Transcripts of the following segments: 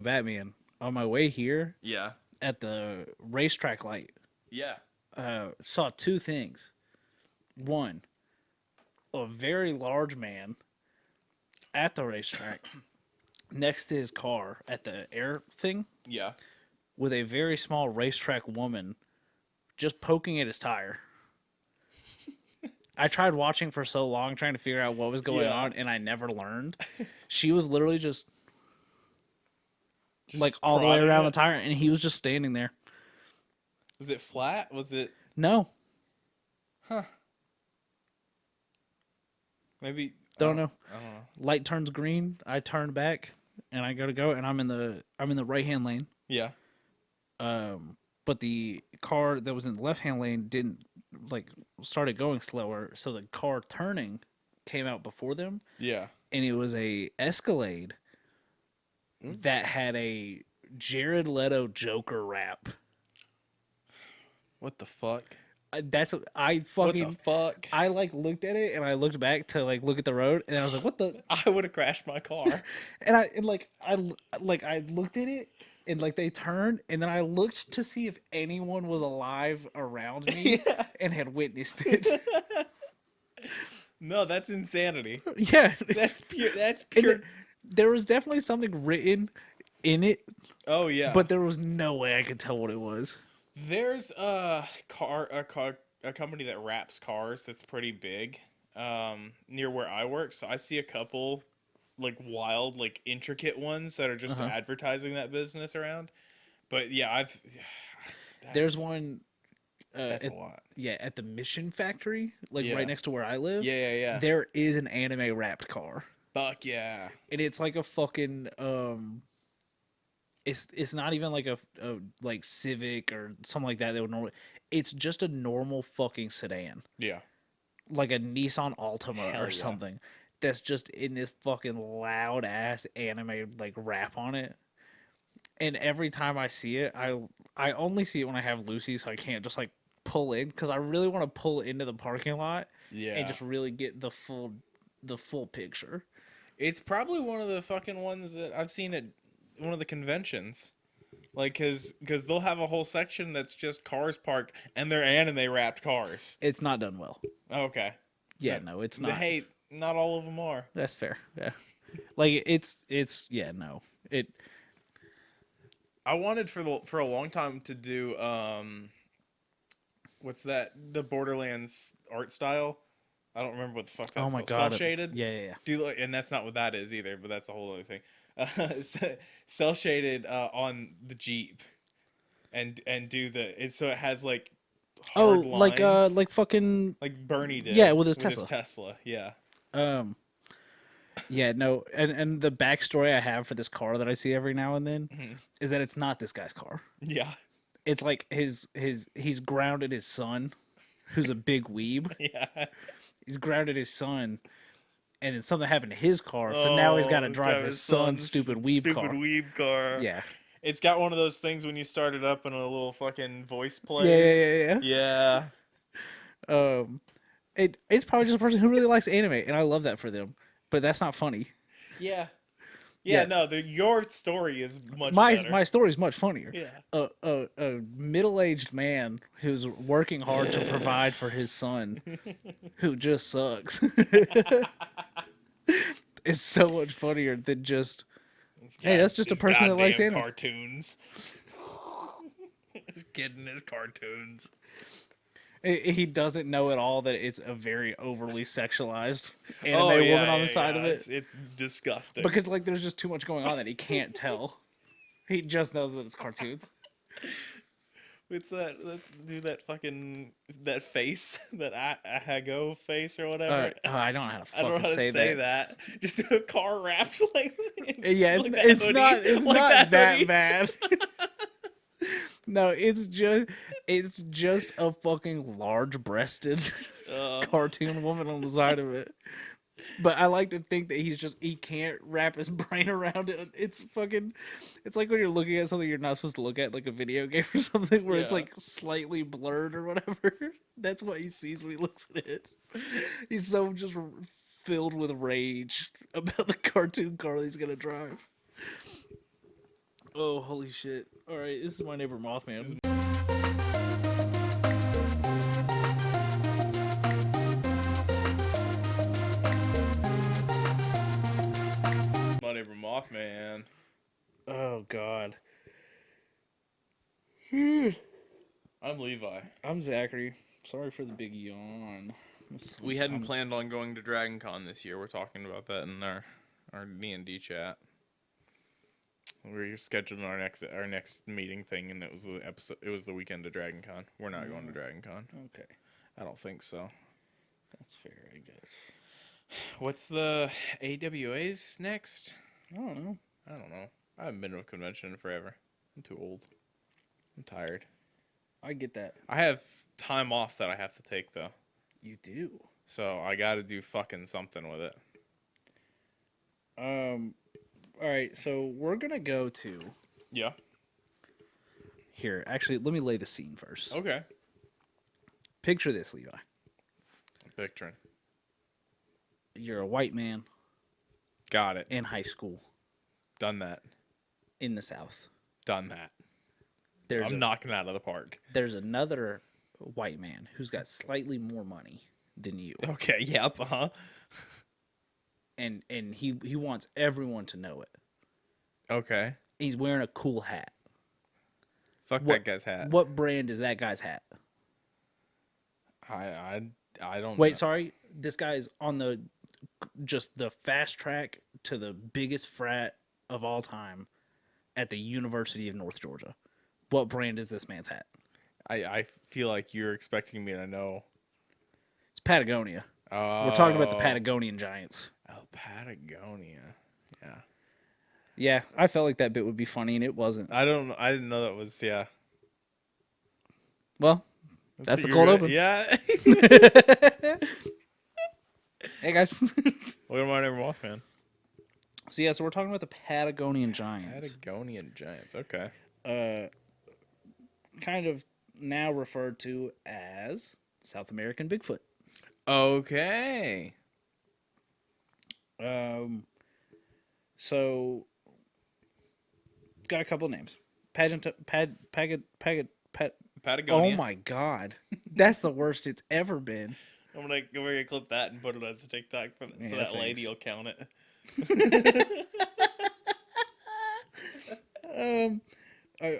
Batman, on my way here Yeah. at the racetrack light, Yeah. saw two things. One, a very large man at the racetrack next to his car at the air thing Yeah. with a very small racetrack woman just poking at his tire. I tried watching for so long trying to figure out what was going Yeah. on and I never learned. She was literally just Just like all the way prodding around the it. tire and he was just standing there. Was it flat? Was it? No, Huh. Maybe. don't know. I don't know. Light turns green, I turn back and I go to go and I'm in the right-hand lane. Yeah. But the car that was in the left-hand lane didn't like started going slower, so the car turning came out before them Yeah. and it was a Escalade that had a Jared Leto Joker rap. What the fuck? That's I What the fucking fuck? I like looked at it and I looked back to like look at the road and I was like, what the? I would have crashed my car. I looked at it and like they turned and then I looked to see if anyone was alive around me Yeah. and had witnessed it. No, that's insanity. Yeah, That's pure. That's and pure. there was definitely something written in it, Oh yeah. but there was no way I could tell what it was. There's a company that wraps cars that's pretty big, near where I work. So I see a couple like wild, like intricate ones that are just Uh-huh. advertising that business around. But yeah, I've There's that's one that's a at lot. yeah at the Mission Factory, like right Yeah. next to where I live. Yeah, yeah, yeah. There is an anime wrapped car, Fuck yeah. and it's like a fucking It's not even like a like Civic or something like that. They would normally. It's just a normal fucking sedan, Yeah. like a Nissan Altima Hell or yeah. something. That's just in this fucking loud ass anime like wrap on it. And every time I see it, I only see it when I have Lucy, so I can't just like pull in because I really want to pull into the parking lot and Yeah. just really get the full picture. It's probably one of the fucking ones that I've seen at one of the conventions. Like, cause they'll have a whole section that's just cars parked, and they're anime wrapped cars. It's not done well. Okay. Yeah, no, it's The not. Hey, not all of them are. That's fair. Yeah, like it's yeah no it I wanted for a long time to do what's that? The Borderlands art style. I don't remember what the fuck oh that's my called. Cell god shaded. yeah yeah Do like, and that's not what that is either. But that's a whole other thing. Cell shaded on the Jeep, and do so it has like hard oh lines like fucking like Bernie yeah did with his with his Tesla Tesla. Yeah. um yeah no and the backstory I have for this car that I see every now and then is that it's not this guy's car. Yeah. It's like he's grounded his son, who's a big weeb. Yeah. He's grounded his son, and then something happened to his car, so now he's got to Oh, drive his Travis' son's son's stupid weeb stupid car. weeb car. Yeah. It's got one of those things when you start it up and a little fucking voice Yeah, plays. yeah, yeah, Yeah. yeah. It's probably just a person who really likes anime, and I love that for them. But that's not funny. Yeah. Yeah, Yeah, no, your story is much my better. my story is much funnier. Yeah. A middle-aged man who's working hard to provide for his son, who just sucks, is so much funnier than just hey, that's just a His person that likes goddamn anime. cartoons. This kid and his cartoons. He doesn't know at all that it's a very overly sexualized anime Oh yeah, woman on the yeah, side yeah. of it It's disgusting. because like there's just too much going on that he can't tell. He just knows that it's cartoons. It's that do that fucking that face that I go face or whatever. I don't know how to I don't know fucking how to say say that. that. Just a car wrapped like Yeah, like that it's hoodie, not it's like not that hoodie. bad. No, it's just a fucking large-breasted cartoon woman on the side of it. But I like to think that he can't wrap his brain around it. It's like when you're looking at something you're not supposed to look at, like a video game or something where it's Yeah. like slightly blurred or whatever. That's what he sees when he looks at it. He's so just filled with rage about the cartoon car that he's gonna drive. Oh, holy shit. All right, this is my neighbor Mothman. My neighbor Mothman. Oh, God. I'm Levi. I'm Zachary. Sorry for the big yawn. We hadn't planned on going to Dragon Con this year. We're talking about that in our D&D chat. We were scheduling our next meeting thing, and it was the episode. It was the weekend of Dragon Con. We're not going to Dragon Con. Okay, I don't think so. that's fair, I guess. What's the AWA's next? I don't know. I don't know. I haven't been to a convention in forever. I'm too old. I'm tired. I get that. I have time off that I have to take though. You do. So I got to do fucking something with it. All right, so we're gonna go to Yeah. here. Actually, let me lay the scene first. Okay. Picture this, Levi. I'm picturing. You're a white man Got it. in high school Done that. in the South. Done that. There's I'm knocking it out of the park. there's another white man who's got slightly more money than you, Okay. Yep. and he wants everyone to know it. Okay. He's wearing a cool hat. Fuck that guy's hat. What brand is that guy's hat? I don't. Wait, know. sorry. This guy's on the fast track to the biggest frat of all time at the University of North Georgia. What brand is this man's hat? I feel like you're expecting me to know. It's Patagonia. Oh. We're talking about the Patagonian giants. Oh, Patagonia. Yeah. Yeah, I felt like that bit would be funny, and it wasn't. I didn't know that was. Yeah. Well, that's the You're cold right. open. Yeah. Hey, guys. What am I neighbor Mothman? So, yeah, so we're talking about the Patagonian giants. Patagonian giants. Okay. Kind of now referred to as South American Bigfoot. Okay. So got a couple names. Patagonia. Oh my god, that's the worst it's ever been. We're gonna clip that and put it as a TikTok so that lady will count it.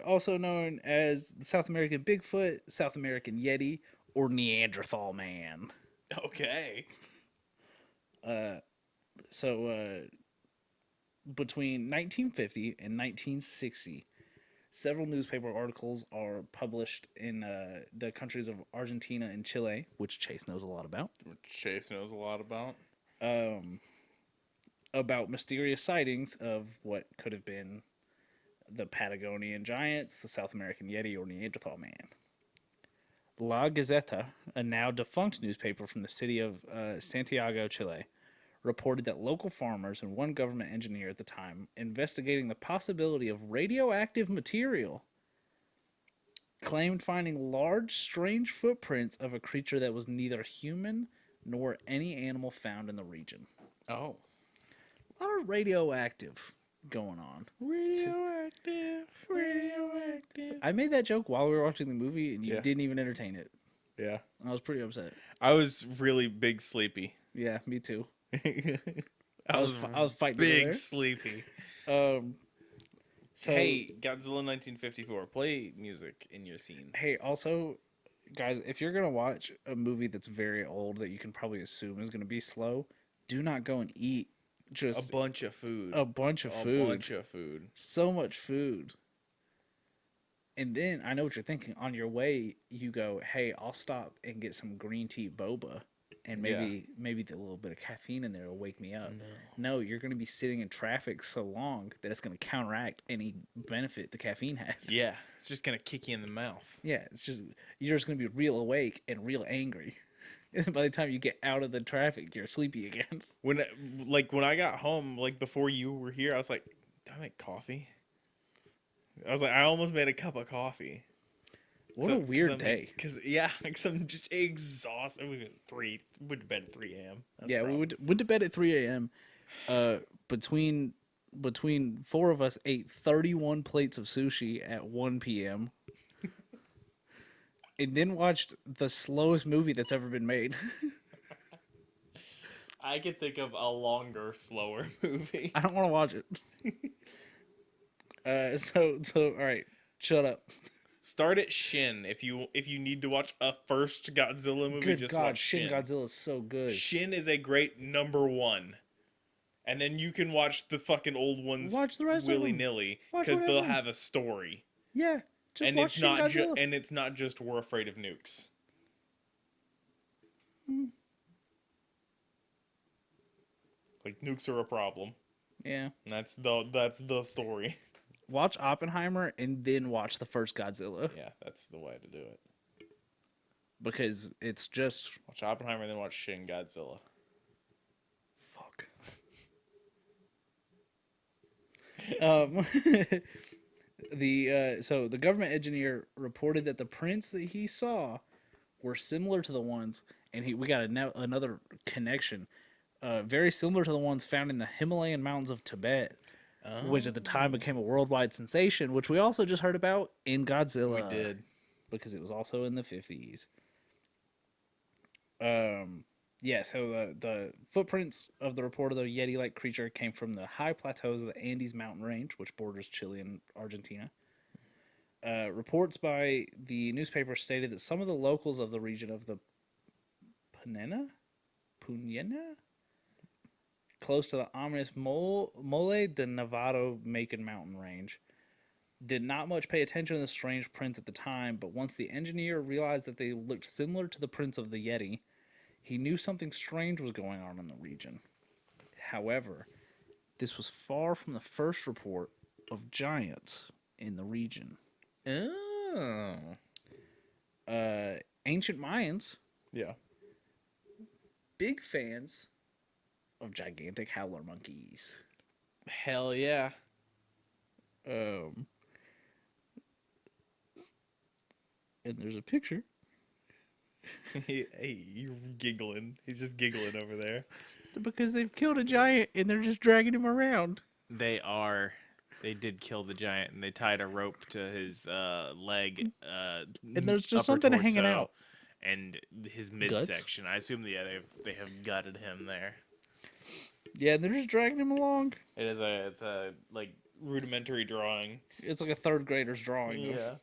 Also known as the South American Bigfoot, South American Yeti, or Neanderthal man. Okay. So between 1950 and 1960, several newspaper articles are published in the countries of Argentina and Chile, which Chase knows a lot about. About mysterious sightings of what could have been the Patagonian giants, the South American Yeti, or Neanderthal man. La Gazeta, a now defunct newspaper from the city of Santiago, Chile, reported that local farmers and one government engineer at the time investigating the possibility of radioactive material claimed finding large, strange footprints of a creature that was neither human nor any animal found in the region. Oh. A lot of radioactive going on. Radioactive. I made that joke while we were watching the movie, and you Yeah. didn't even entertain it. Yeah. I was pretty upset. I was really big sleepy. Yeah, me too. I was fighting big over there. sleepy. So, Hey, Godzilla 1954. Play music in your scenes. hey, also, guys, if you're gonna watch a movie that's very old that you can probably assume is gonna be slow, do not go and eat just a bunch of food. a bunch of food. So much food. And then I know what you're thinking. On your way, you go, "Hey, I'll stop and get some green tea boba, and maybe the little bit of caffeine in there will wake me up." No, you're going to be sitting in traffic so long that it's going to counteract any benefit the caffeine had. Yeah, it's just gonna kick you in the mouth. Yeah, you're just going to be real awake and real angry. And by the time you get out of the traffic, you're sleepy again. When I got home, like before you were here, I was like, "Do I make coffee?" I was like, I almost made a cup of coffee. What a weird day. Because I'm just exhausted. We went to bed at 3 a.m. We went to bed at 3 a.m. Between between four of us ate 31 plates of sushi at 1 p.m. and then watched the slowest movie that's ever been made. I could think of a longer, slower movie. I don't want to watch it. So all right, shut up. Start at Shin if you need to watch a first Godzilla movie. Good Just God, watch Shin Shin. Godzilla is so good. Shin is a great number one, and then you can watch the fucking old ones Watch the rest of willy them. nilly Watch because they'll whatever. have a story, Yeah, just and watch Shin Godzilla. it's not just we're afraid of nukes. Like nukes are a problem, Yeah. and that's the story. Watch Oppenheimer and then watch the first Godzilla Yeah, that's the way to do it. because it's just Watch Oppenheimer, and then watch Shin Godzilla. fuck. Um, the government engineer reported that the prints that he saw were similar to the ones, and we got another connection, very similar to the ones found in the Himalayan mountains of Tibet, which at the time became a worldwide sensation, which we also just heard about in Godzilla. We did. Because it was also in the 50s. Yeah, so the footprints of the report of the Yeti-like creature came from the high plateaus of the Andes mountain range, which borders Chile and Argentina. Reports by the newspaper stated that some of the locals of the region of the Punena, close to the ominous Mole de Nevado Macon mountain range, did not much pay attention to the strange prints at the time, but once the engineer realized that they looked similar to the prints of the Yeti, he knew something strange was going on in the region. However, this was far from the first report of giants in the region. Oh. Ancient Mayans, Yeah. big fans of gigantic howler monkeys. Hell yeah. And there's a picture. Hey, you're giggling. He's just giggling over there. Because they've killed a giant and they're just dragging him around. They are. They did kill the giant, and they tied a rope to his leg. And there's just upper something torso, hanging out. and his Guts? midsection. I assume they have gutted him there. Yeah, and they're just dragging him along. It's a like rudimentary drawing. It's like a third grader's drawing Yeah.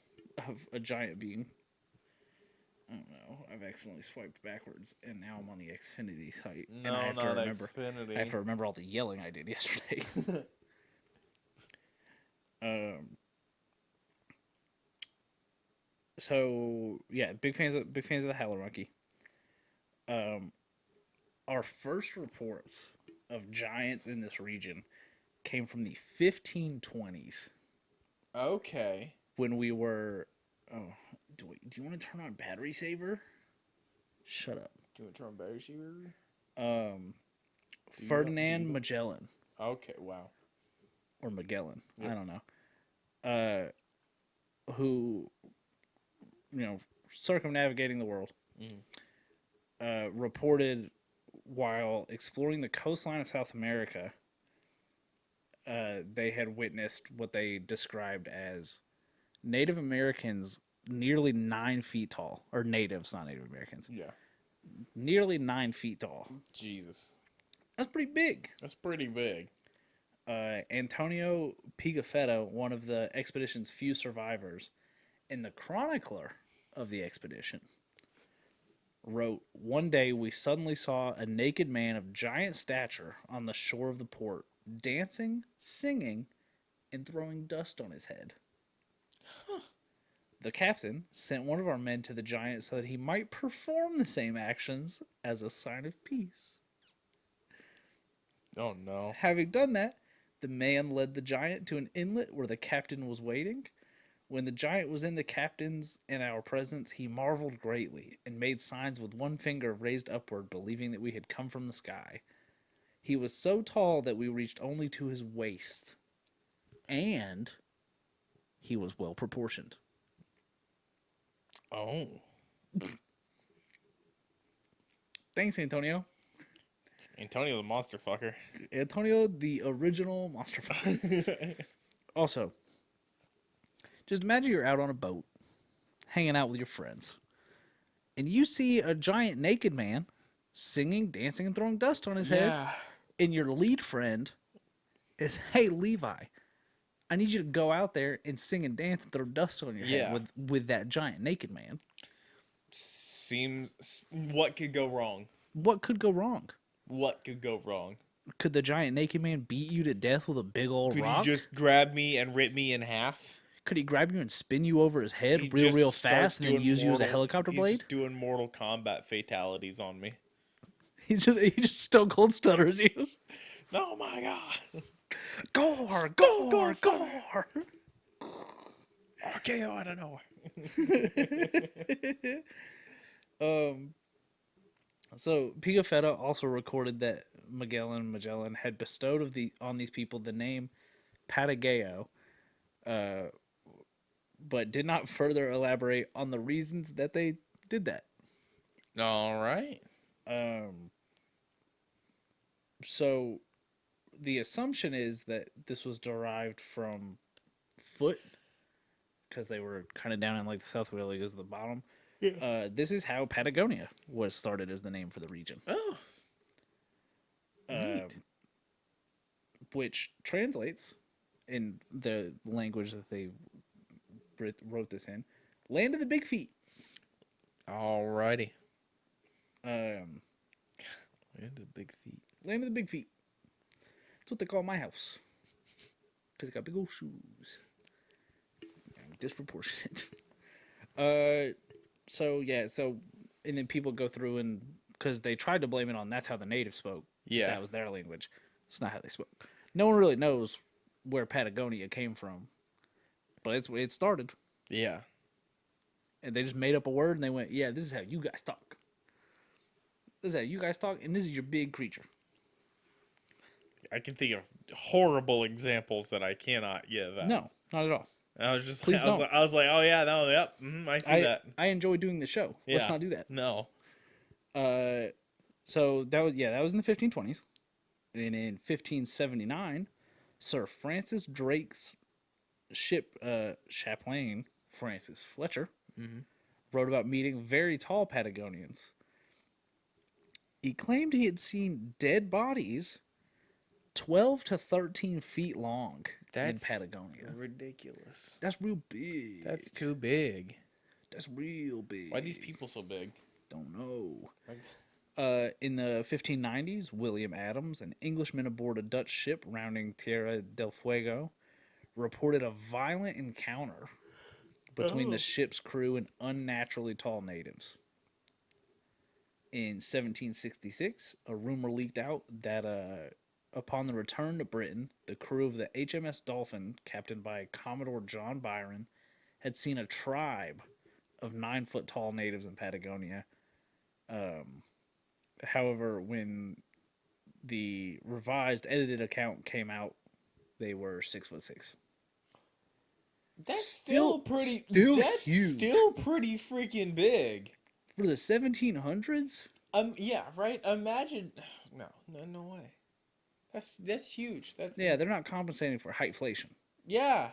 of a giant being. I don't know. I've accidentally swiped backwards, and now I'm on the Xfinity site. No, and I have to not remember. Xfinity. I have to remember all the yelling I did yesterday. So yeah, big fans of the howler monkey. Our first reports of giants in this region came from the 1520s Okay. when we were. Oh, do you want to turn on battery saver? Shut up. Do you want to turn battery saver? Ferdinand Magellan Okay. Wow. or Magellan, Yep. I don't know. Who, circumnavigating the world, reported while exploring the coastline of South America, they had witnessed what they described as Native Americans nearly 9 feet tall, or natives, not Native Americans, Yeah. nearly 9 feet tall. Jesus. That's pretty big. That's pretty big. Antonio Pigafetta, one of the expedition's few survivors, and the chronicler of the expedition, wrote, "One day we suddenly saw a naked man of giant stature on the shore of the port, dancing, singing, and throwing dust on his head. The captain sent one of our men to the giant so that he might perform the same actions as a sign of peace. Oh no. Having done that, the man led the giant to an inlet where the captain was waiting. When the giant was in the captain's and our presence, he marveled greatly and made signs with one finger raised upward, believing that we had come from the sky. He was so tall that we reached only to his waist, and he was well proportioned." Oh. Thanks, Antonio. Antonio the monster fucker. Antonio, the original monster fucker. Also, just imagine you're out on a boat, hanging out with your friends, and you see a giant naked man singing, dancing, and throwing dust on his head. Yeah. And your lead friend is, hey, Levi, I need you to go out there and sing and dance and throw dust on your head Yeah. with that giant naked man. Seems what could go wrong? What could go wrong? What could go wrong? Could the giant naked man beat you to death with a big old Could rock? he just grab me and rip me in half? Could he grab you and spin you over his head He real just fast starts and then doing use you as a helicopter he's blade? just doing Mortal Kombat fatalities on me. He just stone cold stutters you. Oh my god. Gore. RKO out of nowhere. So Pigafetta also recorded that Magellan had bestowed on these people the name Patagao, but did not further elaborate on the reasons that they did that. All right. So the assumption is that this was derived from foot, because they were kind of down in like the South where it goes to the bottom. Yeah. This is how Patagonia was started as the name for the region. Oh. Neat. Which translates in the language that they wrote this in, land of the big feet. Alrighty. Land of the big feet. Land of the big feet. That's what they call my house. Because it got big old shoes. Disproportionate. So and then people go through and, because they tried to blame it on that's how the natives spoke. Yeah. That was their language. It's not how they spoke. No one really knows where Patagonia came from. But it's it started. Yeah. And they just made up a word and they went, yeah, this is how you guys talk. This is how you guys talk, and this is your big creature. I can think of horrible examples that I cannot give. No, not at all. I was just, Please I was, don't. I was like, oh yeah, no, yep, I see that. I enjoy doing the show. Yeah. Let's not do that. No. So that was in the 1520s, and in 1579, Sir Francis Drake's ship, Chaplain Francis Fletcher, wrote about meeting very tall Patagonians. He claimed he had seen dead bodies 12 to 13 feet long in Patagonia. Ridiculous. That's real big. That's too big. That's real big. Why are these people so big? Don't know. In the 1590s, William Adams, an Englishman aboard a Dutch ship rounding Tierra del Fuego, reported a violent encounter between the ship's crew and unnaturally tall natives. In 1766, a rumor leaked out that upon the return to Britain, the crew of the HMS Dolphin, captained by Commodore John Byron, had seen a tribe of 9-foot tall natives in Patagonia. However, when the revised, edited account came out, they were 6'6". That's still pretty. Still That's huge. still pretty freaking big. For the 1700s? Yeah, right. Imagine. No way. That's huge. That's Yeah, they're not compensating for heightflation. yeah.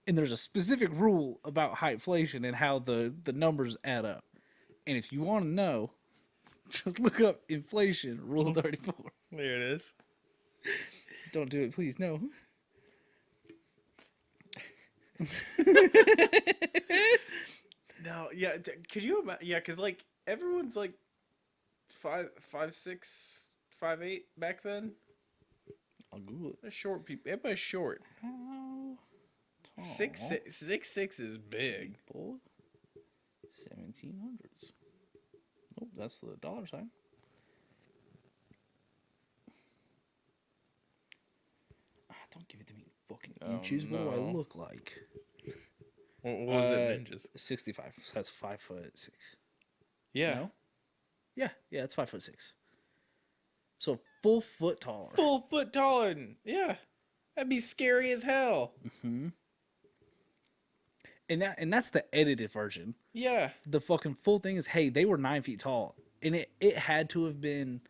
And there's a specific rule about heightflation and how the numbers add up. And if you want to know, just look up inflation, rule 34. There it is. Don't do it, please. No. No, yeah. Could you imagine? Yeah, because like everyone's like 5'6", 5'8" back then. I'll Google it. They're short people. Everybody's short. How tall? 6'6" is big. People? 1700s. Nope, that's the dollar sign. Don't give it to me in fucking inches. no. What do I look like? What was it in inches? 65. So that's 5'6". Yeah. No? Yeah, it's 5'6". So full foot taller. Full foot taller. Yeah. That'd be scary as hell. Mm-hmm. And that's the edited version. Yeah. The fucking full thing is, hey, they were 9 feet tall And it had to have been,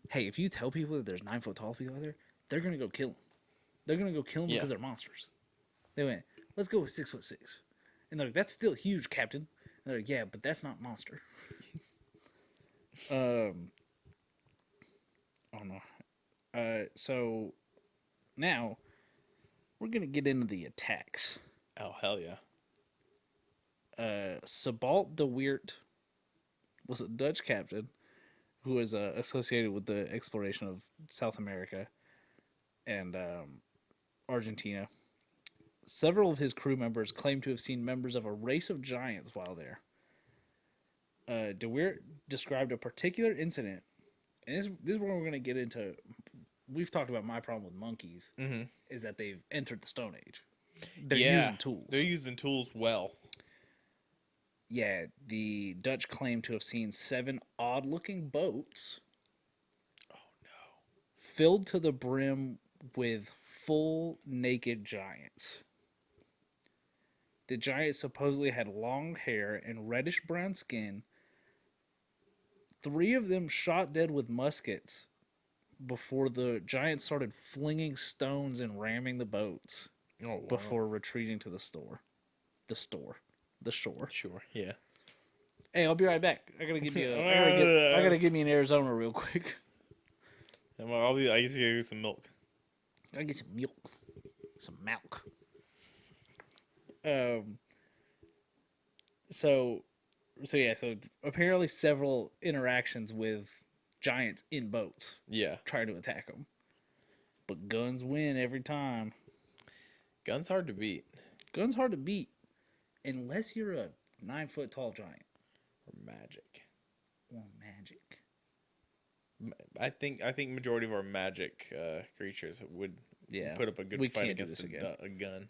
hey, if you tell people that there's 9 foot tall people out there, they're gonna go kill them. They're gonna go kill them Yeah. because they're monsters. They went, let's go with 6'6", and they're like, that's still huge, Captain. And they're like, yeah, but that's not monster. Oh no. So now we're gonna get into the attacks. Oh hell yeah. Sebald de Weert was a Dutch captain who was associated with the exploration of South America and Argentina. Several of his crew members claim to have seen members of a race of giants while there. De Weert described a particular incident, and this is where we're going to get into. We've talked about my problem with monkeys, is that they've entered the Stone Age. They're using tools. They're using tools well. Yeah, the Dutch claim to have seen 7 odd-looking boats. Oh no. Filled to the brim with full naked giants. The giants supposedly had long hair and reddish brown skin. 3 of them shot dead with muskets before the giants started flinging stones and ramming the boats before retreating to the shore. Sure, yeah. Hey, I'll be right back. I gotta give you. I gotta give me an Arizona real quick. I used to get some milk. I get some milk, some milk. So apparently several interactions with giants in boats. Yeah. Trying to attack them, but guns win every time. Guns hard to beat. Guns hard to beat, unless you're a 9 foot tall giant. Or magic. Or magic. I think majority of our magic creatures would put up a good fight against a gun.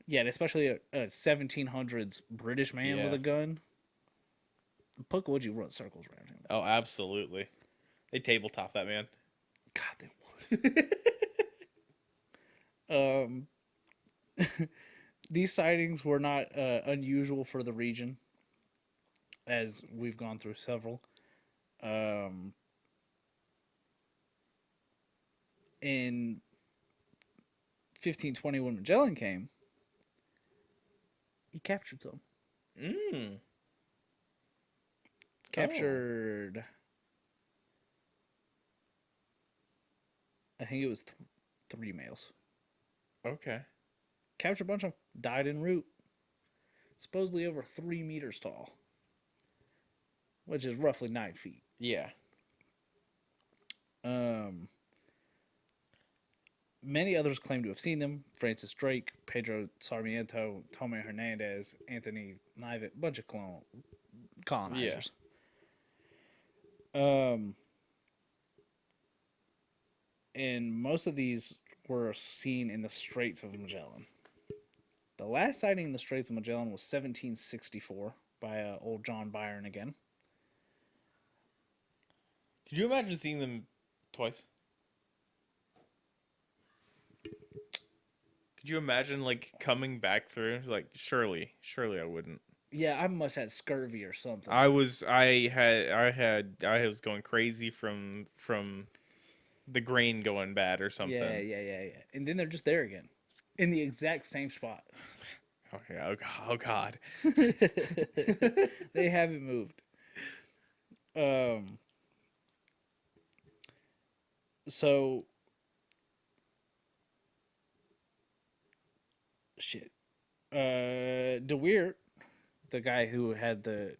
Yeah, and especially a 1700s British man with a gun. Puck, would you run circles around him? Oh, absolutely. They tabletop that man. God, they would. These sightings were not unusual for the region, as we've gone through several. In 1520, when Magellan came, he captured some. Captured, I think it was 3 males. Okay. Captured a bunch of them. Died en route. Supposedly over 3 meters tall, which is roughly 9 feet. Yeah. Many others claim to have seen them. Francis Drake, Pedro Sarmiento, Tomé Hernandez, Anthony Nivet, a bunch of colonizers. Yeah. And most of these were seen in the Straits of Magellan. The last sighting in the Straits of Magellan was 1764 by old John Byron again. Could you imagine seeing them twice? Could you imagine like coming back through? Like surely I wouldn't. Yeah, I must have scurvy or something. I was going crazy from the grain going bad or something. Yeah. And then they're just there again, in the exact same spot. Okay. Oh God. They haven't moved. So. Shit. De Weert, the guy who had the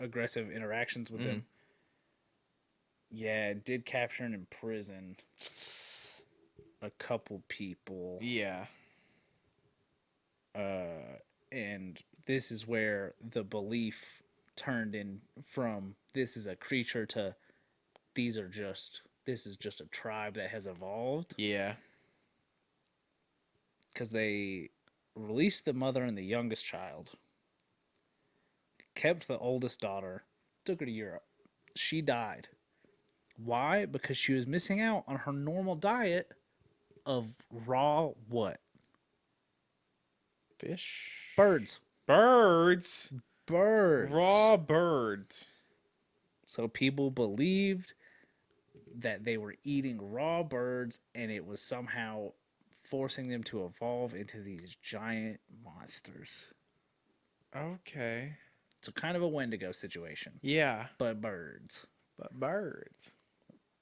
aggressive interactions with them, did capture and imprison a couple people. Yeah. And this is where the belief turned in from this is a creature to this is just a tribe that has evolved. Yeah. Because they released the mother and the youngest child, kept the oldest daughter, took her to Europe. She died. Why? Because she was missing out on her normal diet of raw what? Fish. Birds. Birds. Birds. Raw birds. So people believed that they were eating raw birds and it was somehow forcing them to evolve into these giant monsters. Okay. So kind of a Wendigo situation, Yeah. but birds. But birds.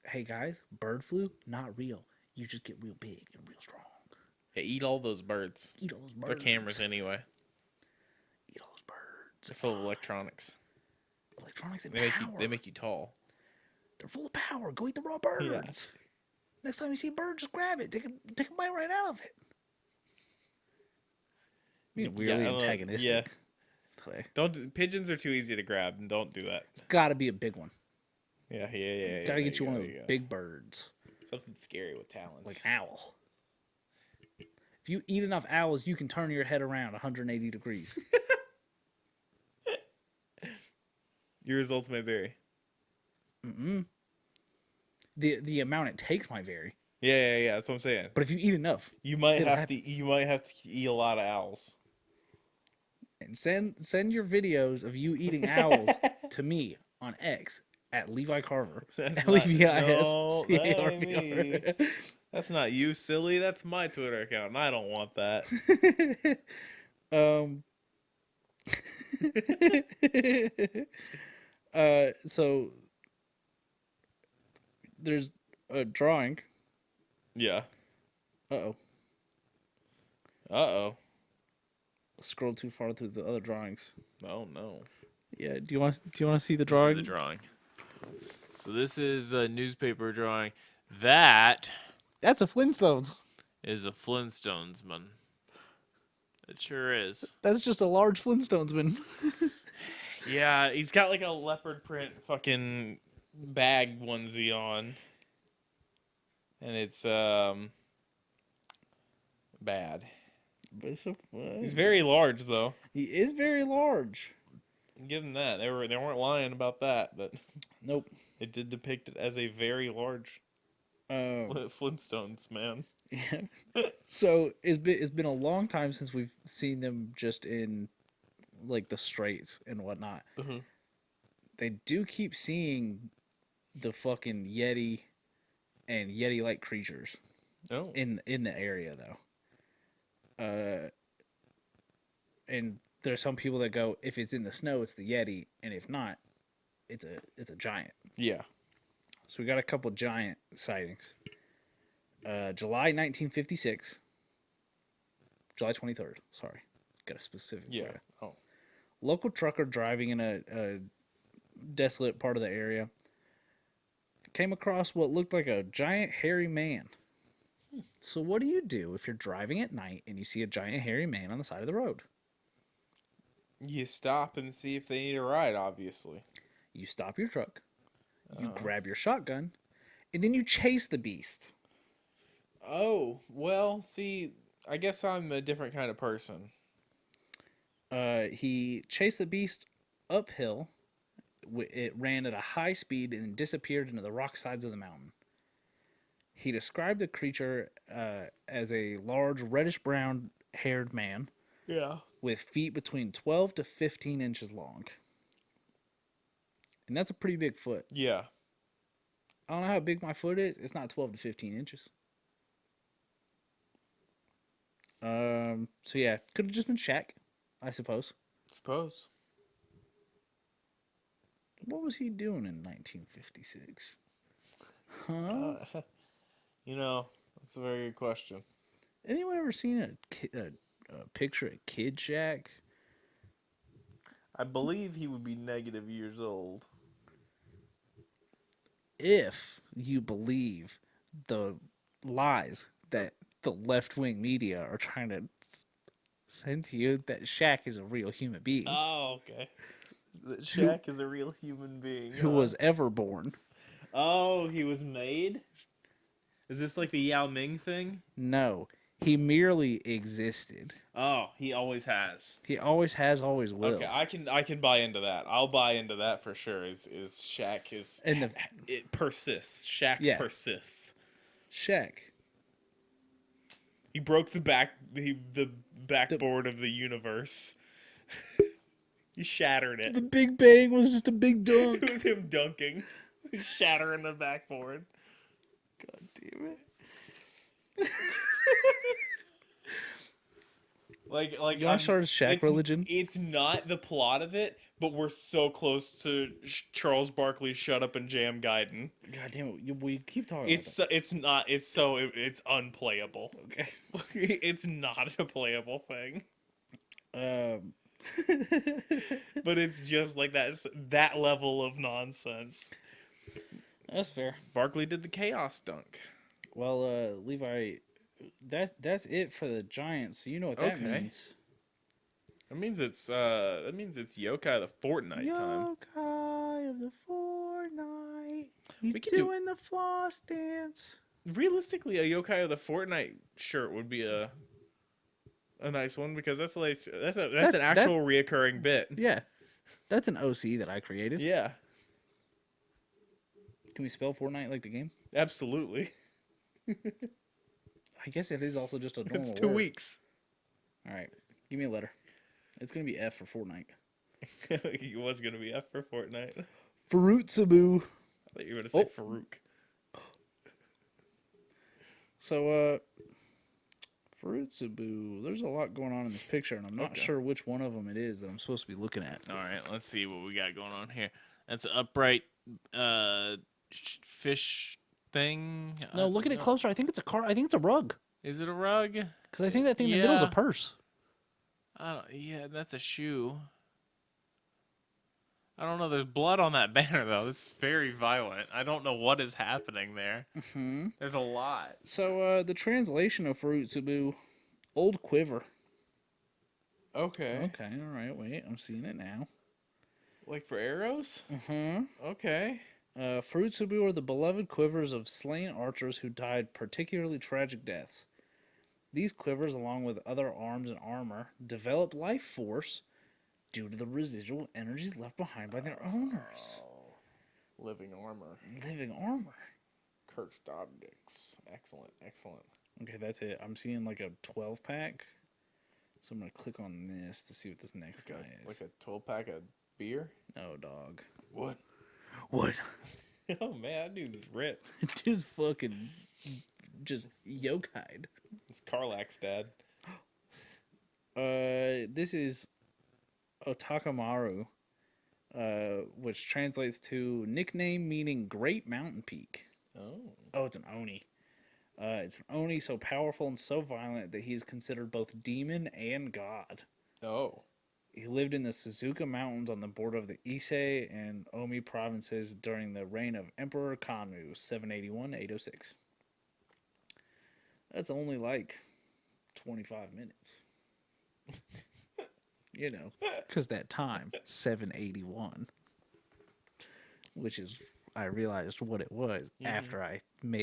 Hey guys, bird flu, not real. You just get real big and real strong. Yeah, eat all those birds. Eat all those birds. They're cameras anyway. Eat all those birds. They're full of electronics. Electronics and They power. they make you tall. They're full of power. Go eat the raw birds. Yeah. Next time you see a bird, just grab it. Take a bite right out of it. Being weirdly antagonistic. Yeah. Today. Pigeons are too easy to grab, and don't do that. It's got to be a big one. Yeah. Got to get you one of those big birds. Something scary with talons. Like owl. If you eat enough owls, you can turn your head around 180 degrees. Your results may vary. The amount it takes might vary. Yeah. That's what I'm saying. But if you eat enough, you might have to eat a lot of owls. And send your videos of you eating owls to me on X at Levi Carver. LeviCarver. That's not you, silly. That's my Twitter account, and I don't want that. So there's a drawing. Yeah. Uh-oh. Scroll too far through the other drawings. Oh no. Yeah, do you want to see the drawing? This is the drawing. So this is a newspaper drawing. That's a Flintstones. Is a Flintstones man. It sure is. That's just a large Flintstones man. Yeah, he's got like a leopard print fucking bag onesie on. And it's bad. But it's so fun. He's very large though. He is very large. Give him that. They weren't lying about that, but nope. It did depict it as a very large Flintstones man. Yeah. So it's been a long time since we've seen them just in like the straits and whatnot. Mm-hmm. They do keep seeing the fucking Yeti and Yeti-like creatures. Oh. In the area though. And there's some people that go, if it's in the snow, it's the Yeti, and if not, it's a giant. Yeah. So we got a couple giant sightings. July 1956. July 23rd. Sorry, got a specific. Yeah. Area. Oh. Local trucker driving in a desolate part of the area came across what looked like a giant hairy man. So what do you do if you're driving at night and you see a giant hairy man on the side of the road? You stop and see if they need a ride, obviously. You stop your truck, you grab your shotgun, and then you chase the beast. Oh, well, see, I guess I'm a different kind of person. He chased the beast uphill. It ran at a high speed and disappeared into the rock sides of the mountain. He described the creature as a large reddish-brown haired man. Yeah. With feet between 12 to 15 inches long. And that's a pretty big foot. Yeah. I don't know how big my foot is. It's not 12 to 15 inches. So yeah, could have just been Shaq, I suppose. What was he doing in 1956? Huh? That's a very good question. Anyone ever seen a picture of Kid Shaq? I believe he would be negative years old. If you believe the lies that the left-wing media are trying to send to you, that Shaq is a real human being. Oh, okay. That Shaq is a real human being. Who was ever born. Oh, he was made? Is this like the Yao Ming thing? No. He merely existed. Oh, he always has. He always has, always will. Okay, I can buy into that. I'll buy into that for sure. Is Shaq it persists. Shaq persists. Shaq. He broke the backboard of the universe. He shattered The it. Big Bang was just a big It dunk. was him dunking. Shattering the backboard. God damn it. Like You want to start a Shaq religion? it's not the plot of it, but we're so close to Charles Barkley's "Shut Up and Jam" Gaiden. God damn it. We keep talking about It's not. It's unplayable. that. It's not a playable thing. Okay. But it's just like that level of nonsense. That's fair. Barkley did the chaos dunk. Well, Levi, that's it for the Giants. So you know what that Okay. means. That means it's Yokai the Fortnite time. Yokai of the Fortnite. He's We can do- doing the floss dance. Realistically, a Yokai of the Fortnite shirt would be a nice one because that's an actual reoccurring bit. Yeah. That's an OC that I created. Yeah, Can we spell Fortnite like the game? absolutely. I guess it is also just a normal It's 2 word. weeks. All right. Give me a letter. It's going to be F for Fortnite. It was gonna be F for Fortnite. Fruitsabu. I thought you were gonna say Farouk. So, Fruitsabu. There's a lot going on in this picture, and I'm not sure which one of them it is that I'm supposed to be looking at. All right, let's see what we got going on here. That's an upright fish thing. No, look at it closer. I think it's a car. I think it's a rug. Is it a rug? Because I think that thing in the middle is a Yeah. purse. Yeah, that's a shoe. I don't know. There's blood on that banner though. It's very violent. I don't know what is happening there. Mm-hmm. There's a lot. So, the translation of Fruitsabu, old quiver. Okay. Okay, all right, wait. I'm seeing it now. Like for arrows? Uh-huh. Okay. Fruitsabu are the beloved quivers of slain archers who died particularly tragic deaths. These quivers, along with other arms and armor, develop life force due to the residual energies left behind by their owners. Living armor. Living armor. Kirk Stobdix. Excellent. Excellent. Okay, that's it. I'm seeing like a 12 pack. So I'm going to click on this to see what this next guy is. Like a 12-pack of beer? No, dog. What? What? Oh man, that dude's ripped. Dude's fucking just yokai'd. It's Karlak's dad. This is Otakamaru, which translates to nickname meaning Great Mountain Peak. Oh, it's an Oni. It's an Oni so powerful and so violent that he is considered both demon and god. Oh. He lived in the Suzuka Mountains on the border of the Ise and Omi provinces during the reign of Emperor Kanu, 781-806. That's only like 25 minutes. You know, because that time, 781, which is, I realized what it was after I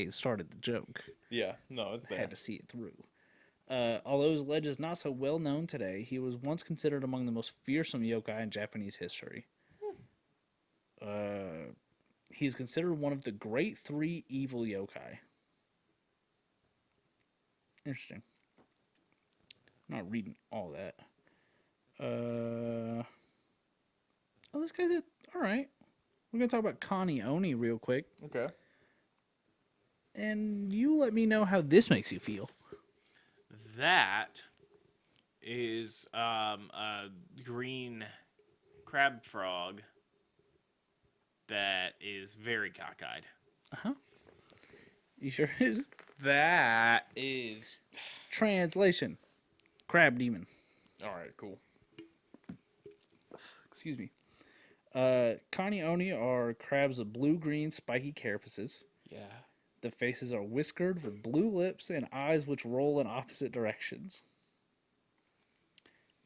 started the joke. Yeah, no, it's I there. had to see it through. Although his legend is not so well known today, he was once considered among the most fearsome yokai in Japanese history. He's considered one of the great three evil yokai. Interesting. I'm not reading all that. Oh, this guy's it. All right. We're going to talk about Kani Oni real quick. Okay. And you let me know how this makes you feel. That is a green crab frog that is very cockeyed. Uh-huh. You sure it is? That is... Translation. Crab demon. Alright, cool. Excuse me. Kani Oni are crabs with blue-green spiky carapaces. Yeah. The faces are whiskered with blue lips and eyes which roll in opposite directions.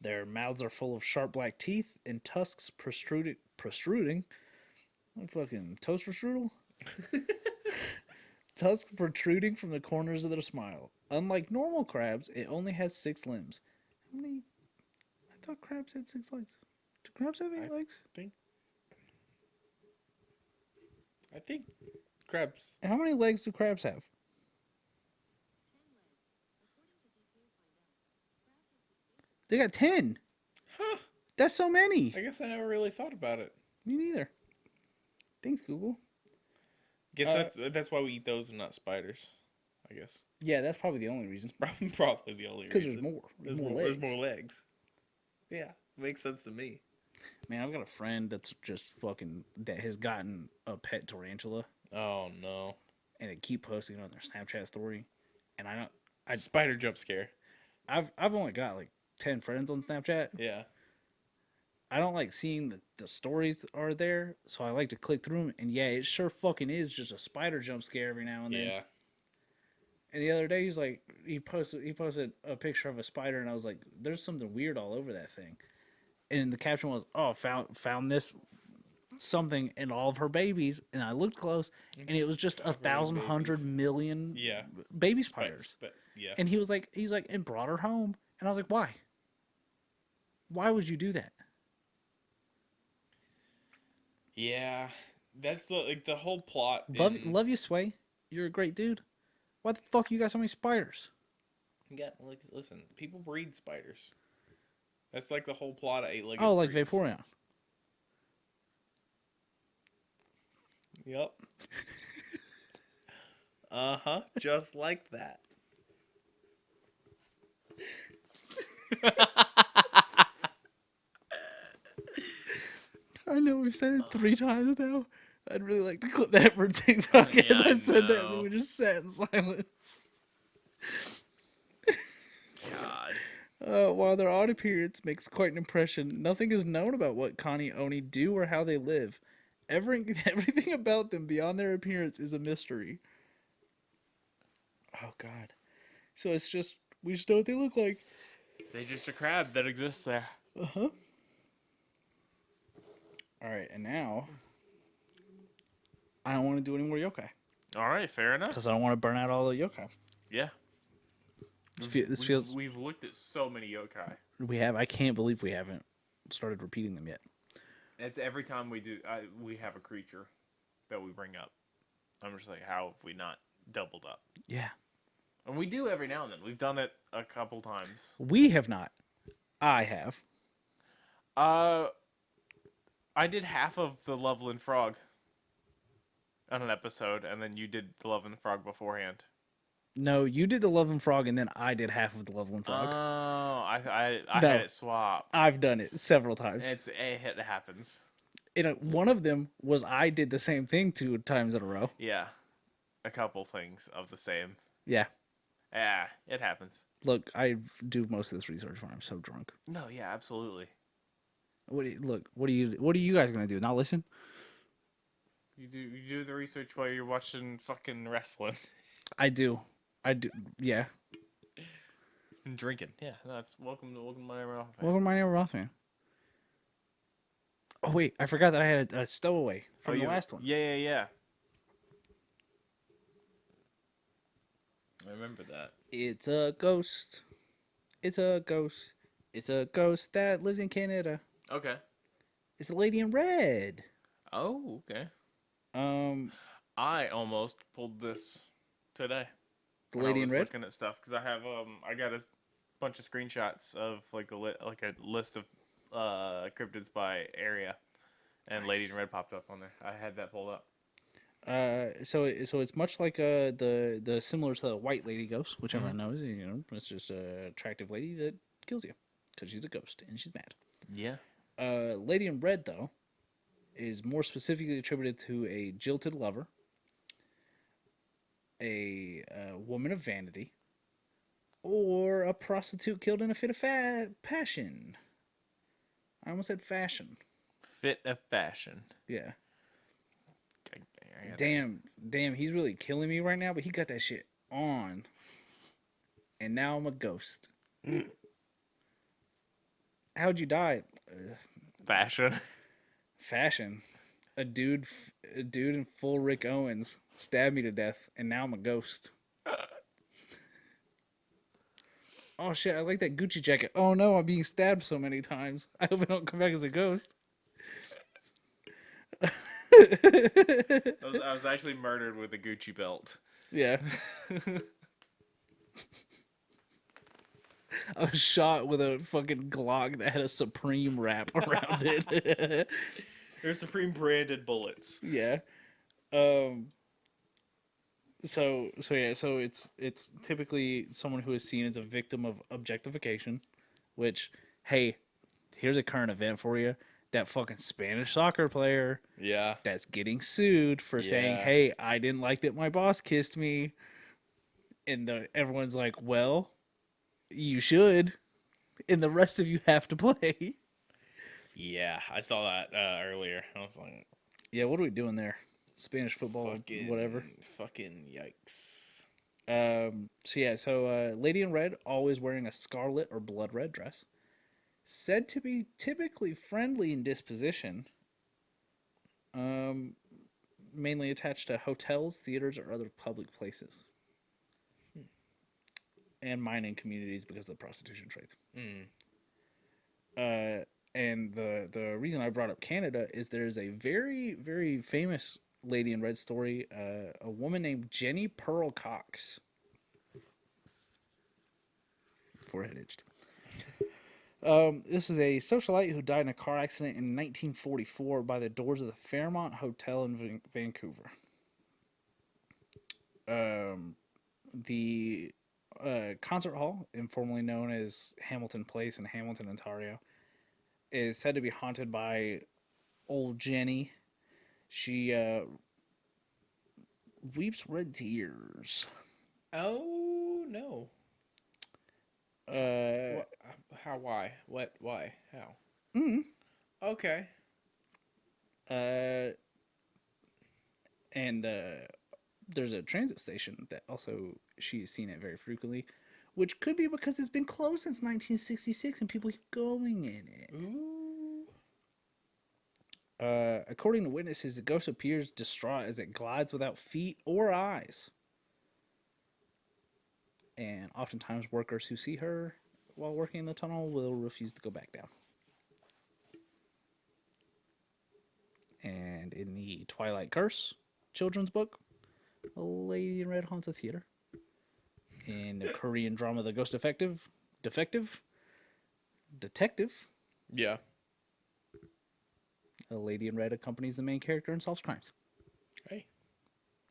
Their mouths are full of sharp black teeth and tusks protruding. Like fucking toaster strudel? Tusks protruding from the corners of their smile. Unlike normal crabs, it only has 6 limbs. How many? I thought crabs had 6 legs. Do crabs have 8 legs? I think crabs... How many legs do crabs have? They got 10. Huh. That's so many. I guess I never really thought about it. Me neither. Thanks, Google. Guess that's why we eat those and not spiders. I guess. Yeah, that's probably the only reason. Probably the only Because reason. there's more. There's more legs. Yeah, makes sense to me. Man, I've got a friend that has gotten a pet tarantula. Oh no! And they keep posting it on their Snapchat story, and spider jump scare. I've only got like 10 friends on Snapchat. Yeah. I don't like seeing the stories are there, so I like to click through them. And yeah, it sure fucking is just a spider jump scare every now and then. Yeah. And the other day, he posted a picture of a spider, and I was like, "There's something weird all over that thing." And the caption was, "Oh, found this something in all of her babies," and I looked close, and it was just 1,100,000,000 baby spiders. Yeah. And he's like, and brought her home, and I was like, why? Why would you do that? Yeah, that's the whole plot. Love you, Sway. You're a great dude. Why the fuck you got so many spiders? Yeah, listen, people breed spiders. That's like the whole plot of 8-Legged Like Freaks. Vaporeon. Yep. Just like that. I know we've said it 3 times now. I'd really like to clip that for TikTok as I said that, and we just sat in silence. God. While their odd appearance makes quite an impression, nothing is known about what Connie Oni do or how they live. Everything about them beyond their appearance is a mystery. Oh, God. So we just know what they look like. They're just a crab that exists there. Uh-huh. All right, and now I don't want to do any more yokai. All right, fair enough. Because I don't want to burn out all the yokai. Yeah. This feels... We've looked at so many yokai. We have. I can't believe we haven't started repeating them yet. It's every time we do, we have a creature that we bring up. I'm just like, how have we not doubled up? Yeah. And we do every now and then. We've done it a couple times. We have not. I have. I did half of the Loveland Frog on an episode, and then you did the Loveland Frog beforehand. No, you did the Loveland Frog, and then I did half of the Loveland Frog. Oh, I had it swapped. I've done it several times. It happens. One of them was I did the same thing 2 times in a row. Yeah. A couple things of the same. Yeah. Yeah, it happens. Look, I do most of this research when I'm so drunk. No, yeah, absolutely. What are you guys gonna do? Not listen? You do the research while you're watching fucking wrestling. I do. Yeah. And drinking. Yeah, that's welcome to My Neighbor Rothman. Welcome to My Neighbor Rothman. Oh wait, I forgot that I had a stowaway from the last one. Yeah. I remember that. It's a ghost. It's a ghost. It's a ghost that lives in Canada. Okay. It's a lady in red. Oh, okay. I almost pulled this today. The lady in red. Looking at stuff because I have I got a bunch of screenshots of like a list of cryptids by area, and nice. Lady in red popped up on there. I had that pulled up. So it's much like the similar to the white lady ghost, which everyone knows. It's just an attractive lady that kills you because she's a ghost and she's mad. Yeah. Lady in red though is more specifically attributed to a jilted lover, a woman of vanity, or a prostitute killed in a fit of passion. I almost said fashion. Fit of fashion. Yeah. Damn, he's really killing me right now, but he got that shit on. And now I'm a ghost. How'd you die? Fashion. A dude in full Rick Owens stabbed me to death, and now I'm a ghost. Oh shit, I like that Gucci jacket. Oh no, I'm being stabbed so many times. I hope I don't come back as a ghost. I was actually murdered with a Gucci belt. Yeah. a shot with a fucking Glock that had a Supreme wrap around it. They're Supreme branded bullets. Yeah. So it's typically someone who is seen as a victim of objectification, which, hey, here's a current event for you. That fucking Spanish soccer player Yeah. that's getting sued for saying, Yeah. "Hey, I didn't like that my boss kissed me," and everyone's like, "Well, you should," and the rest of you have to play. Yeah, I saw that earlier. I was like, Yeah, what are we doing there? Spanish football, whatever. Fucking yikes. So Lady in Red, always wearing a scarlet or blood red dress, said to be typically friendly in disposition, mainly attached to hotels, theaters, or other public places, and mining communities because of the prostitution trades. And the reason I brought up Canada is there's a very, very famous Lady in Red story, a woman named Jenny Pearl Cox. Forehead itched. This is a socialite who died in a car accident in 1944 by the doors of the Fairmont Hotel in Vancouver. The concert hall, informally known as Hamilton Place in Hamilton, Ontario, is said to be haunted by old Jenny. She weeps red tears. Oh no. What? How? Why? What? Why? How? Okay. And there's a transit station that also she's seen it very frequently, which could be because it's been closed since 1966 and people keep going in it. Ooh. According to witnesses, the ghost appears distraught as it glides without feet or eyes. And oftentimes workers who see her while working in the tunnel will refuse to go back down. And in the Twilight Curse children's book, a lady in red haunts a theater. In the Korean drama The Ghost Detective, Yeah. a lady in red accompanies the main character and solves crimes. Hey.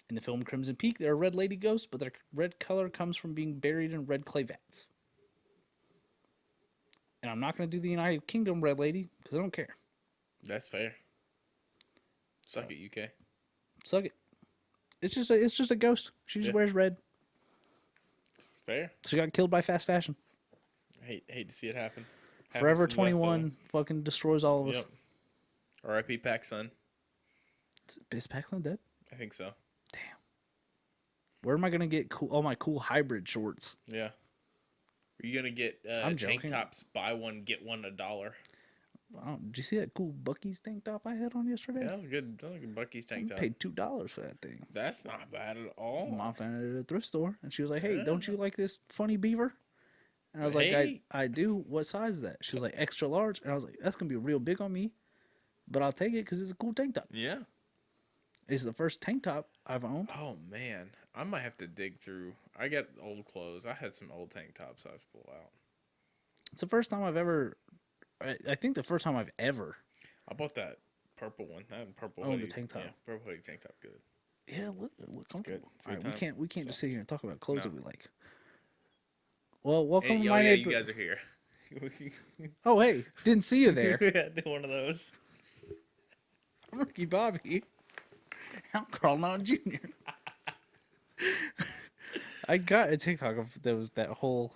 In the film Crimson Peak, there are red lady ghosts, but their red color comes from being buried in red clay vats. And I'm not going to do the United Kingdom red lady because I don't care. That's fair. Suck it, UK. Suck it. It's just a ghost. She just wears red. It's fair. She got killed by fast fashion. Hate to see it happen. Forever 21 fucking destroys all of us. Yep. R.I.P. PacSun. Is Pac-Man dead? I think so. Damn. Where am I gonna get all my cool hybrid shorts? Yeah. Are you gonna get tank tops? Buy one get one $1. Did you see that cool Bucky's tank top I had on yesterday? Yeah, that was a good. That was a good Bucky's tank top. I paid $2 for that thing. That's not bad at all. Mom found it at a thrift store, and she was like, "Hey, don't you like this funny beaver?" And I was like, I do. What size is that?" She was like, "Extra large." And I was like, "That's gonna be real big on me, but I'll take it because it's a cool tank top." Yeah. It's the first tank top I've owned. Oh man, I might have to dig through. I got old clothes. I had some old tank tops I've pulled out. It's the first time I've ever. I think the first time I've ever. I bought that purple one. That purple hoodie. the tank top. Yeah, purple hoodie tank top. Good. Yeah, look comfortable. Good. All right, we can't just sit here and talk about clothes that we like. Well, welcome to my neighbor. You guys are here. Oh, hey, didn't see you there. Yeah, do one of those. I'm Ricky Bobby. I'm Carl Non Jr. I got a TikTok of that whole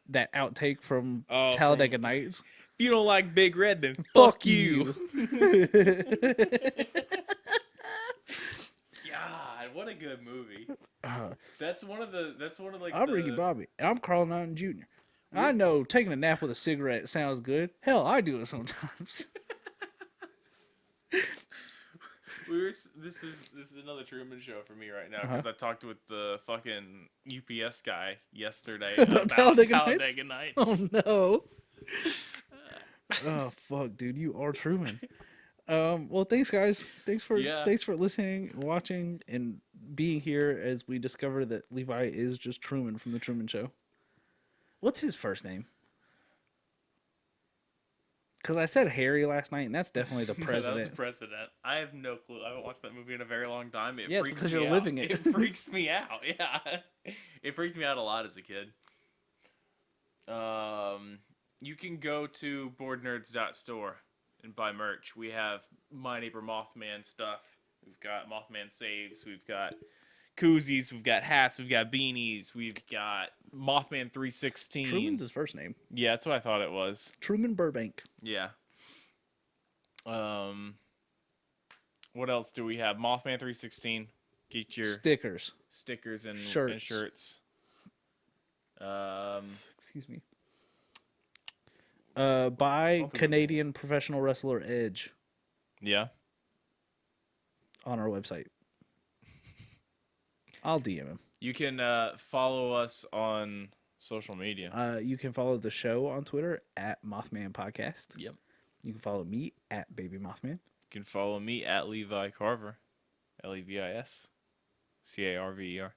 that outtake from Talladega Nights. If you don't like Big Red, then fuck you. God, what a good movie. That's one of I'm Ricky Bobby. And I'm Carl Non Jr. I know taking a nap with a cigarette sounds good. Hell, I do it sometimes. This is another Truman Show for me right now because I talked with the fucking UPS guy yesterday about Talladega Nights. Oh no. Oh fuck, dude, you are Truman. Well, thanks guys. Thanks for listening, watching, and being here as we discover that Levi is just Truman from the Truman Show. What's his first name? Because I said Harry last night, and that's definitely the No, president. that was the president. I have no clue. I haven't watched that movie in a very long time. It Yeah, it's freaks because me you're out. living it. It freaks me out. Yeah, it freaks me out a lot as a kid. You can go to boardnerds.store and buy merch. We have My Neighbor Mothman stuff. We've got Mothman saves. We've got koozies. We've got hats. We've got beanies. We've got Mothman 316. Truman's his first name. Yeah, that's what I thought it was. Truman Burbank. Yeah. What else do we have? Mothman 316. Get your Stickers. stickers and Shirts. shirts. Excuse me. Buy Canadian professional wrestler Edge Yeah. on our website. I'll DM him. You can follow us on social media. You can follow the show on Twitter at Mothman Podcast. Yep. You can follow me at Baby Mothman. You can follow me at Levi Carver. Levis Carver.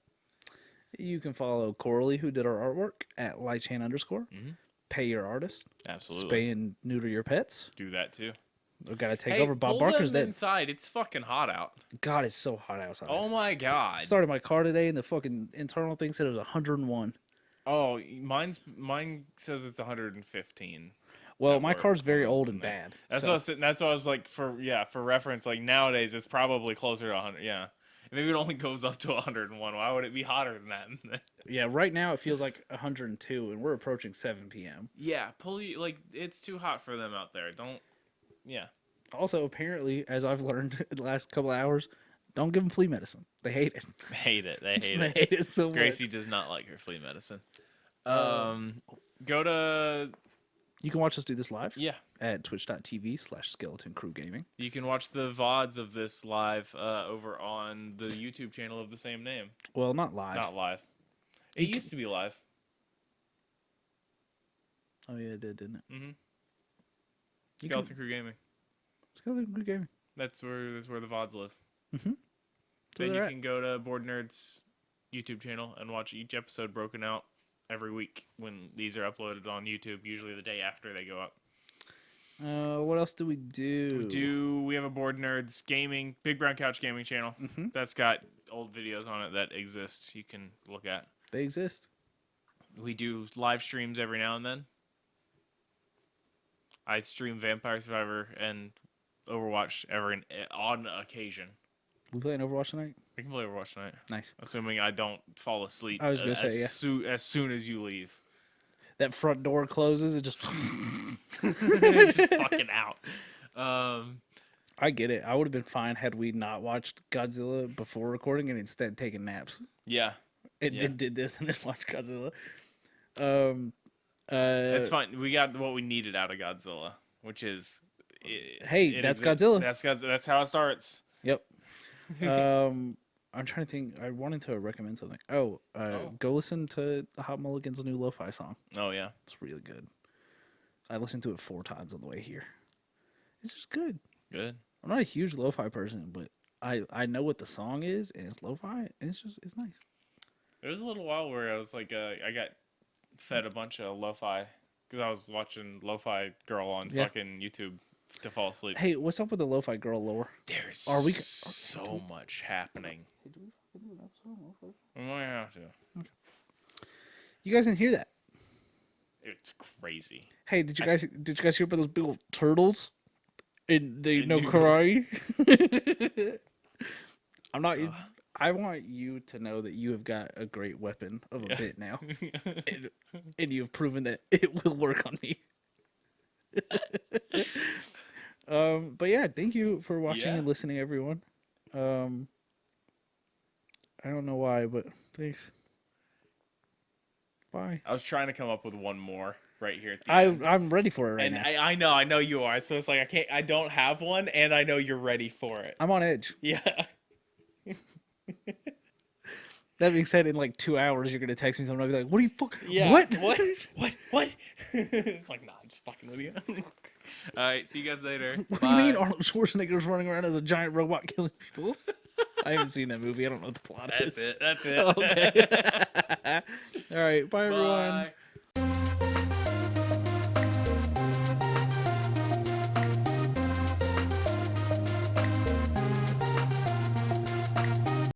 You can follow Coralie, who did our artwork, at Lightchain_. Mm-hmm. Pay your artist. Absolutely. Spay and neuter your pets. Do that too. We gotta take over. Bob Barker's dead. Inside. It's fucking hot out. God, it's so hot outside. Oh my god. I started my car today, and the fucking internal thing said it was 101. Oh, mine says it's 115. Well, my car's very old and bad. That's what I was like for reference. Like nowadays, it's probably closer to 100. Yeah, maybe it only goes up to 101. Why would it be hotter than that? Yeah, right now it feels like 102, and we're approaching 7 p.m. Yeah, it's too hot for them out there. Don't. Yeah. Also, apparently, as I've learned in the last couple of hours, don't give them flea medicine. They hate it. They hate it. They hate They it. hate it so much. Gracie does not like her flea medicine. Go to. You can watch us do this live. Yeah. At twitch.tv/Skeleton Crew Gaming. You can watch the VODs of this live over on the YouTube channel of the same name. Well, not live. Not live. It used to be live. Oh, yeah, it did, didn't it? Mm-hmm. Skeleton Crew Gaming. Skeleton Crew Gaming. That's where the VODs live. Mm-hmm. Then you can go to Board Nerds YouTube channel and watch each episode broken out every week when these are uploaded on YouTube, usually the day after they go up. What else do we do? We have a Board Nerds Gaming, Big Brown Couch Gaming channel. Mm-hmm. That's got old videos on it that exist you can look at. They exist. We do live streams every now and then. I stream Vampire Survivor and Overwatch on occasion. We playing Overwatch tonight? We can play Overwatch tonight. Nice. Assuming I don't fall asleep. I was gonna say, yeah. As soon as you leave. That front door closes, it just... Just fucking out. I get it. I would have been fine had we not watched Godzilla before recording and instead taken naps. Yeah. And then did this and then watched Godzilla. It's fine. We got what we needed out of Godzilla, which is... That's Godzilla. That's how it starts. Yep. I'm trying to think. I wanted to recommend something. Go listen to Hot Mulligan's new lo-fi song. Oh, yeah. It's really good. I listened to it 4 times on the way here. It's just good. Good. I'm not a huge lo-fi person, but I know what the song is, and it's lo-fi, and it's nice. There was a little while where I was like, I got fed a bunch of lo-fi because I was watching Lo-Fi Girl on fucking YouTube to fall asleep. Hey, what's up with the Lo-Fi Girl lore? There's so much happening. Hey, do we do an episode on Lo-Fi? We might have to. Okay. You guys didn't hear that? It's crazy. Hey, did you guys hear about those big old turtles? And they know New karate? I'm not. I want you to know that you have got a great weapon of a bit now, and you have proven that it will work on me. But yeah, thank you for watching and listening, everyone. I don't know why, but thanks. Bye. I was trying to come up with one more right here at the end. I'm ready for it right now. I know you are. So it's like I don't have one, and I know you're ready for it. I'm on edge. Yeah. That being said, in like 2 hours, you're gonna text me something. I'll be like, "What are you Yeah. What? What? It's like, nah, I'm just fucking with you. All right, see you guys later. What do you mean Arnold Schwarzenegger's running around as a giant robot killing people? I haven't seen that movie. I don't know what the plot is. That's it. Okay. All right. Bye, everyone. Bye.